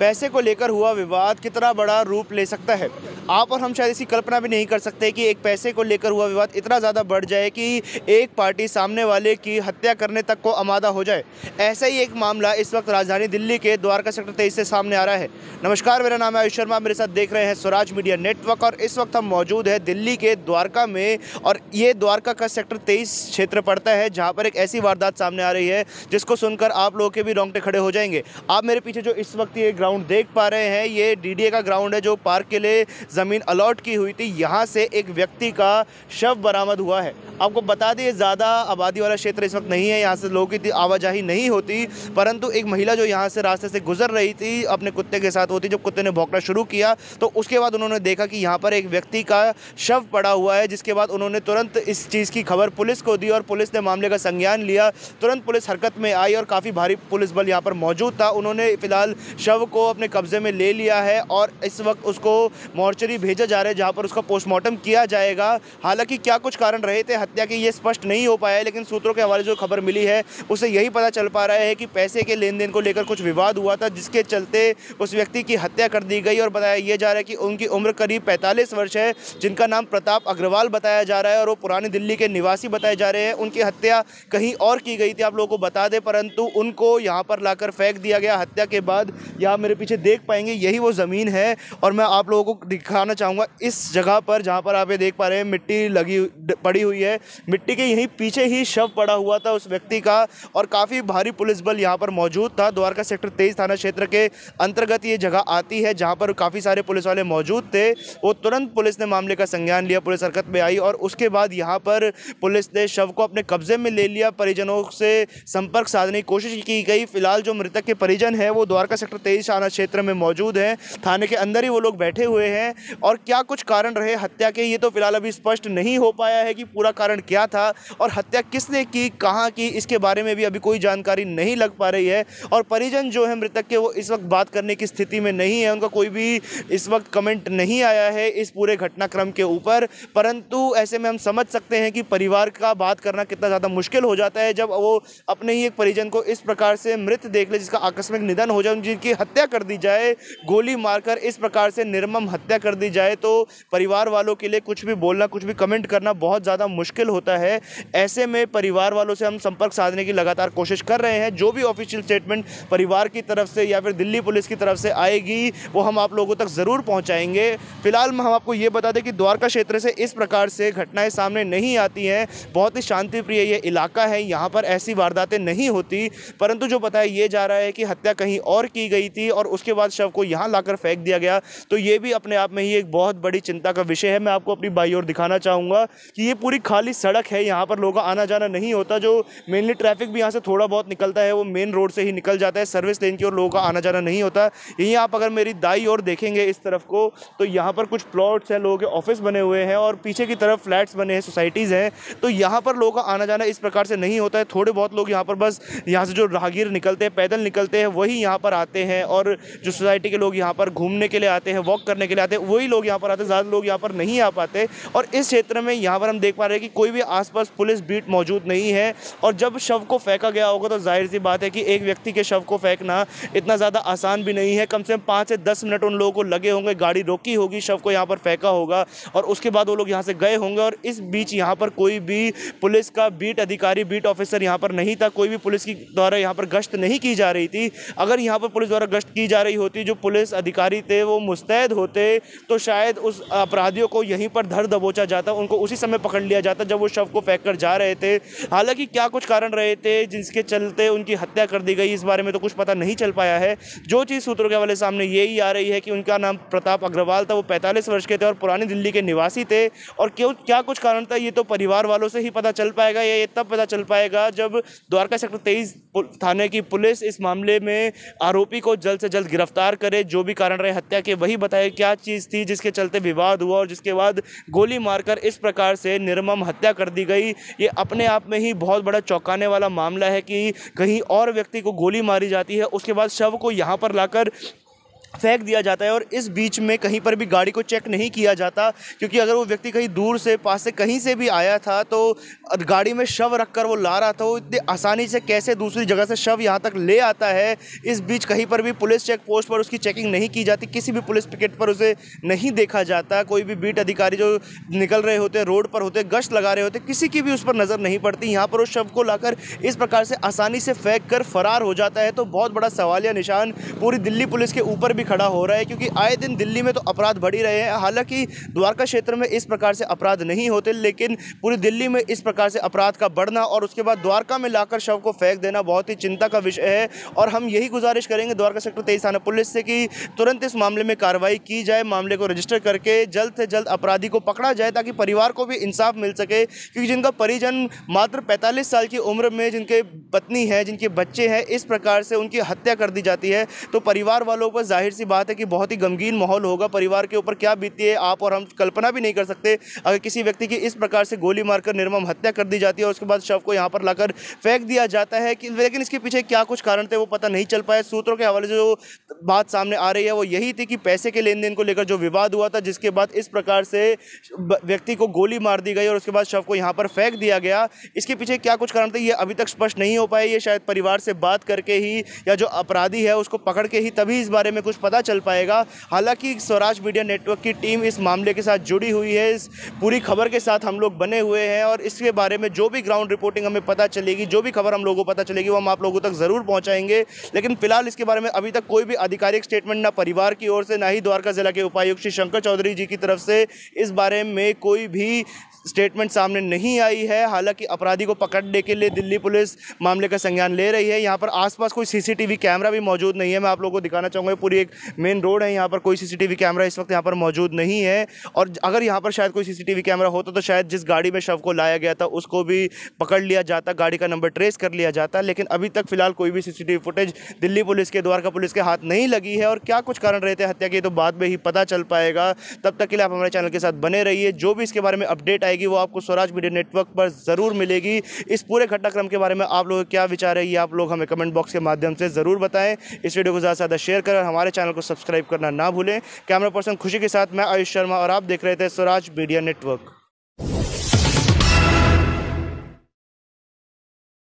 पैसे को लेकर हुआ विवाद कितना बड़ा रूप ले सकता है। आप और हम शायद इसकी कल्पना भी नहीं कर सकते कि एक पैसे को लेकर हुआ विवाद इतना ज़्यादा बढ़ जाए कि एक पार्टी सामने वाले की हत्या करने तक को आमादा हो जाए। ऐसा ही एक मामला इस वक्त राजधानी दिल्ली के द्वारका सेक्टर 23 से सामने आ रहा है। नमस्कार, मेरा नाम है आयुष शर्मा, मेरे साथ देख रहे हैं स्वराज मीडिया नेटवर्क और इस वक्त हम मौजूद है दिल्ली के द्वारका में और ये द्वारका का सेक्टर 23 क्षेत्र पड़ता है जहाँ पर एक ऐसी वारदात सामने आ रही है जिसको सुनकर आप लोगों के भी रोंगटे खड़े हो जाएंगे। आप मेरे पीछे जो इस वक्त ये ग्राउंड देख पा रहे हैं, ये डीडीए का ग्राउंड है जो पार्क के लिए ज़मीन अलॉट की हुई थी। यहाँ से एक व्यक्ति का शव बरामद हुआ है। आपको बता दें, ज़्यादा आबादी वाला क्षेत्र इस वक्त नहीं है, यहाँ से लोगों की आवाजाही नहीं होती, परंतु एक महिला जो यहाँ से रास्ते से गुजर रही थी अपने कुत्ते के साथ होती, जब कुत्ते ने भौंकना शुरू किया तो उसके बाद उन्होंने देखा कि यहाँ पर एक व्यक्ति का शव पड़ा हुआ है, जिसके बाद उन्होंने तुरंत इस चीज़ की खबर पुलिस को दी और पुलिस ने मामले का संज्ञान लिया। तुरंत पुलिस हरकत में आई और काफ़ी भारी पुलिस बल यहाँ पर मौजूद था। उन्होंने फिलहाल शव को अपने कब्जे में ले लिया है और इस वक्त उसको मोर्चरी भेजा जा रहा है जहाँ पर उसका पोस्टमार्टम किया जाएगा। हालांकि क्या कुछ कारण रहे थे हत्या के ये स्पष्ट नहीं हो पाया है, लेकिन सूत्रों के हवाले जो खबर मिली है उससे यही पता चल पा रहा है कि पैसे के लेन देन को लेकर कुछ विवाद हुआ था, जिसके चलते उस व्यक्ति की हत्या कर दी गई। और बताया यह जा रहा है कि उनकी उम्र करीब 45 वर्ष है, जिनका नाम प्रताप अग्रवाल बताया जा रहा है और वो पुरानी दिल्ली के निवासी बताए जा रहे हैं। उनकी हत्या कहीं और की गई थी, आप लोगों को बता दें, परंतु उनको यहाँ पर लाकर फेंक दिया गया हत्या के बाद। यहाँ मेरे पीछे देख पाएंगे यही वो ज़मीन है और मैं आप लोगों को दिखाना चाहूँगा इस जगह पर जहाँ पर आप ये देख पा रहे हैं मिट्टी लगी पड़ी हुई है। मिट्टी के यहीं पीछे ही शव पड़ा हुआ था उस व्यक्ति का और काफ़ी भारी पुलिस बल यहाँ पर मौजूद था। द्वारका सेक्टर 23 थाना क्षेत्र के अंतर्गत ये जगह आती है जहाँ पर काफ़ी सारे पुलिस वाले मौजूद थे। वो तुरंत पुलिस ने मामले का संज्ञान लिया, पुलिस हरकत में आई और उसके बाद यहाँ पर पुलिस ने शव को अपने कब्जे में ले लिया। परिजनों से संपर्क साधने की कोशिश की गई। फिलहाल जो मृतक के परिजन हैं वो द्वारका सेक्टर 23 थाना क्षेत्र में मौजूद हैं, थाने के अंदर ही वो लोग बैठे हुए हैं और क्या कुछ कारण रहे हत्या के ये तो फिलहाल अभी स्पष्ट नहीं हो पाया है कि पूरा कारण क्या था और हत्या किसने की, कहाँ की, इसके बारे में भी अभी कोई जानकारी नहीं लग पा रही है। और परिजन जो है मृतक के वो इस वक्त बात करने की स्थिति में नहीं है, उनका कोई भी इस वक्त कमेंट नहीं आया है इस पूरे घटनाक्रम के ऊपर। परंतु ऐसे में हम समझ सकते हैं कि परिवार का बात करना कितना ज़्यादा मुश्किल हो जाता है जब वो अपने ही एक परिजन को इस प्रकार से मृत देख ले, जिसका आकस्मिक निधन हो जाए, जिनकी हत्या कर दी जाए, गोली मारकर इस प्रकार से निर्मम हत्या कर दी जाए, तो परिवार वालों के लिए कुछ भी बोलना, कुछ भी कमेंट करना बहुत ज़्यादा मुश्किल होता है। ऐसे में परिवार वालों से हम संपर्क साधने की लगातार कोशिश कर रहे हैं। जो भी ऑफिशियल स्टेटमेंट परिवार की तरफ से या फिर दिल्ली पुलिस की तरफ से आएगी वो हम आप लोगों तक ज़रूर पहुंचाएंगे। फिलहाल हम आपको ये बता दें कि द्वारका क्षेत्र से इस प्रकार से घटनाएं सामने नहीं आती हैं। बहुत ही शांतिप्रिय ये इलाका है, यहाँ पर ऐसी वारदातें नहीं होती, परंतु जो बताया ये जा रहा है कि हत्या कहीं और की गई थी और उसके बाद शव को यहाँ लाकर फेंक दिया गया, तो ये भी अपने आप में ही एक बहुत बड़ी चिंता का विषय है। मैं आपको अपनी बाई ओर दिखाना चाहूँगा कि ये पूरी खाली सड़क है, यहाँ पर लोगों का आना जाना नहीं होता। जो मेनली ट्रैफिक भी यहाँ से थोड़ा बहुत निकलता है वो मेन रोड से ही निकल जाता है, सर्विस लेन की ओर लोगों का आना जाना नहीं होता। यहीं आप अगर मेरी दाई ओर देखेंगे इस तरफ को तो यहाँ पर कुछ प्लॉट्स हैं, लोगों के ऑफिस बने हुए हैं और पीछे की तरफ फ्लैट्स बने हैं, सोसाइटीज़ हैं, तो यहाँ पर लोगों का आना जाना इस प्रकार से नहीं होता है। थोड़े बहुत लोग यहाँ पर बस यहाँ से जो राहगीर निकलते हैं, पैदल निकलते हैं, वही यहाँ पर आते हैं और जो सोसाइटी के लोग यहाँ पर घूमने के लिए आते हैं, वॉक करने के लिए आते हैं, वही लोग यहाँ पर आते हैं। ज़्यादा लोग यहाँ पर नहीं आ पाते और इस क्षेत्र में यहाँ पर हम देख पा रहे हैं कि कोई भी आसपास पुलिस बीट मौजूद नहीं है। और जब शव को फेंका गया होगा तो जाहिर सी बात है कि एक व्यक्ति के शव को फेंकना इतना ज़्यादा आसान भी नहीं है। कम से कम 5 से 10 मिनट उन लोगों को लगे होंगे, गाड़ी रोकी होगी, शव को यहाँ पर फेंका होगा और उसके बाद वो लोग यहाँ से गए होंगे। और इस बीच यहाँ पर कोई भी पुलिस का बीट अधिकारी, बीट ऑफिसर यहाँ पर नहीं था, कोई भी पुलिस की द्वारा यहाँ पर गश्त नहीं की जा रही थी। अगर यहाँ पर पुलिस द्वारा गश्त की जा रही होती, जो पुलिस अधिकारी थे वो मुस्तैद होते, तो शायद उस अपराधियों को यहीं पर धर दबोचा जाता, उनको उसी समय पकड़ लिया जाता जब वो शव को फेंक कर जा रहे थे। हालांकि क्या कुछ कारण रहे थे जिसके चलते उनकी हत्या कर दी गई, इस बारे में तो कुछ पता नहीं चल पाया है। जो चीज़ सूत्रों के हवाले सामने यही आ रही है कि उनका नाम प्रताप अग्रवाल था, वो 45 वर्ष के थे और पुरानी दिल्ली के निवासी थे। और क्यों, क्या कुछ कारण था ये तो परिवार वालों से ही पता चल पाएगा, या ये तब पता चल पाएगा जब द्वारका सेक्टर 23 थाने की पुलिस इस मामले में आरोपी को जल्द से जल्द गिरफ्तार करे। जो भी कारण रहे हत्या के वही बताए क्या चीज़ थी जिसके चलते विवाद हुआ और जिसके बाद गोली मारकर इस प्रकार से निर्मम हत्या कर दी गई। ये अपने आप में ही बहुत बड़ा चौंकाने वाला मामला है कि कहीं और व्यक्ति को गोली मारी जाती है, उसके बाद शव को यहाँ पर लाकर फेंक दिया जाता है और इस बीच में कहीं पर भी गाड़ी को चेक नहीं किया जाता, क्योंकि अगर वो व्यक्ति कहीं दूर से पास से कहीं से भी आया था तो गाड़ी में शव रखकर वो ला रहा था, वो इतनी आसानी से कैसे दूसरी जगह से शव यहाँ तक ले आता है। इस बीच कहीं पर भी पुलिस चेक पोस्ट पर उसकी चेकिंग नहीं की जाती, किसी भी पुलिस पिकेट पर उसे नहीं देखा जाता, कोई भी बीट अधिकारी जो निकल रहे होते रोड पर होते गश्त लगा रहे होते किसी की भी उस पर नज़र नहीं पड़ती। यहाँ पर उस शव को लाकर इस प्रकार से आसानी से फेंक कर फरार हो जाता है। तो बहुत बड़ा सवालिया निशान पूरी दिल्ली पुलिस के ऊपर भी खड़ा हो रहा है, क्योंकि आए दिन दिल्ली में तो अपराध बढ़ ही रहे हैं। हालांकि द्वारका क्षेत्र में इस प्रकार से अपराध नहीं होते, लेकिन पूरी दिल्ली में इस प्रकार से अपराध का बढ़ना और उसके बाद द्वारका में लाकर शव को फेंक देना बहुत ही चिंता का विषय है। और हम यही गुजारिश करेंगे द्वारका सेक्टर 23 थाना पुलिस से कि तुरंत इस मामले में कार्रवाई की जाए, मामले को रजिस्टर करके जल्द से जल्द अपराधी को पकड़ा जाए, ताकि परिवार को भी इंसाफ मिल सके। क्योंकि जिनका परिजन मात्र 45 साल की उम्र में जिनके पत्नी है, जिनके बच्चे हैं, इस प्रकार से उनकी हत्या कर दी जाती है, तो परिवार वालों पर जाहिर सी बात है कि बहुत ही गमगीन माहौल होगा। परिवार के ऊपर क्या बीती है आप और हम कल्पना भी नहीं कर सकते। अगर किसी व्यक्ति की इस प्रकार से गोली मारकर निर्मम हत्या कर दी जाती है और उसके बाद शव को यहाँ पर लाकर फेंक दिया जाता है, कि लेकिन इसके पीछे क्या कुछ कारण थे वो पता नहीं चल पाया। सूत्रों के हवाले से जो बात सामने आ रही है वो यही थी कि पैसे के लेन देन को लेकर जो विवाद हुआ था, जिसके बाद इस प्रकार से व्यक्ति को गोली मार दी गई और उसके बाद शव को यहाँ पर फेंक दिया गया। इसके पीछे क्या कुछ कारण थे ये अभी तक स्पष्ट नहीं हो पाए। ये शायद परिवार से बात करके ही या जो अपराधी है उसको पकड़ के ही तभी इस बारे में कुछ पता चल पाएगा। हालांकि स्वराज मीडिया नेटवर्क की टीम इस मामले के साथ जुड़ी हुई है, इस पूरी खबर के साथ हम लोग बने हुए हैं और इसके बारे में जो भी ग्राउंड रिपोर्टिंग हमें पता चलेगी, जो भी खबर हम लोगों को पता चलेगी वो हम आप लोगों तक ज़रूर पहुंचाएंगे। लेकिन फिलहाल इसके बारे में अभी तक कोई भी आधिकारिक स्टेटमेंट ना परिवार की ओर से, ना ही द्वारका जिला के उपायुक्त श्री शंकर चौधरी जी की तरफ से इस बारे में कोई भी स्टेटमेंट सामने नहीं आई है। हालांकि अपराधी को पकड़ने के लिए दिल्ली पुलिस मामले का संज्ञान ले रही है। यहाँ पर आसपास कोई सीसीटीवी कैमरा भी मौजूद नहीं है। मैं आप लोगों को दिखाना चाहूँगा, पूरी एक मेन रोड है, यहाँ पर कोई सीसीटीवी कैमरा इस वक्त यहाँ पर मौजूद नहीं है। और अगर यहाँ पर शायद कोई सीसीटीवी कैमरा होता तो शायद जिस गाड़ी में शव को लाया गया था उसको भी पकड़ लिया जाता, गाड़ी का नंबर ट्रेस कर लिया जाता। लेकिन अभी तक फिलहाल कोई भी सीसीटीवी फुटेज दिल्ली पुलिस के, द्वारका पुलिस के हाथ नहीं लगी है। और क्या कुछ कारण रहते हत्या के तो बाद में ही पता चल पाएगा। तब तक के लिए आप हमारे चैनल के साथ बने रहिए। जो भी इसके बारे में अपडेट आएगी वो आपको स्वराज मीडिया नेटवर्क पर ज़रूर मिलेगी। इस पूरे घटनाक्रम के बारे में आप लोगों का क्या विचार है ये आप लोग हमें कमेंट बॉक्स के माध्यम से ज़रूर बताएं। इस वीडियो को ज़्यादा से ज़्यादा शेयर करें, हमारे चैनल को सब्सक्राइब करना ना भूलें। कैमरा पर्सन खुशी के साथ मैं आयुष शर्मा और आप देख रहे थे स्वराज मीडिया नेटवर्क।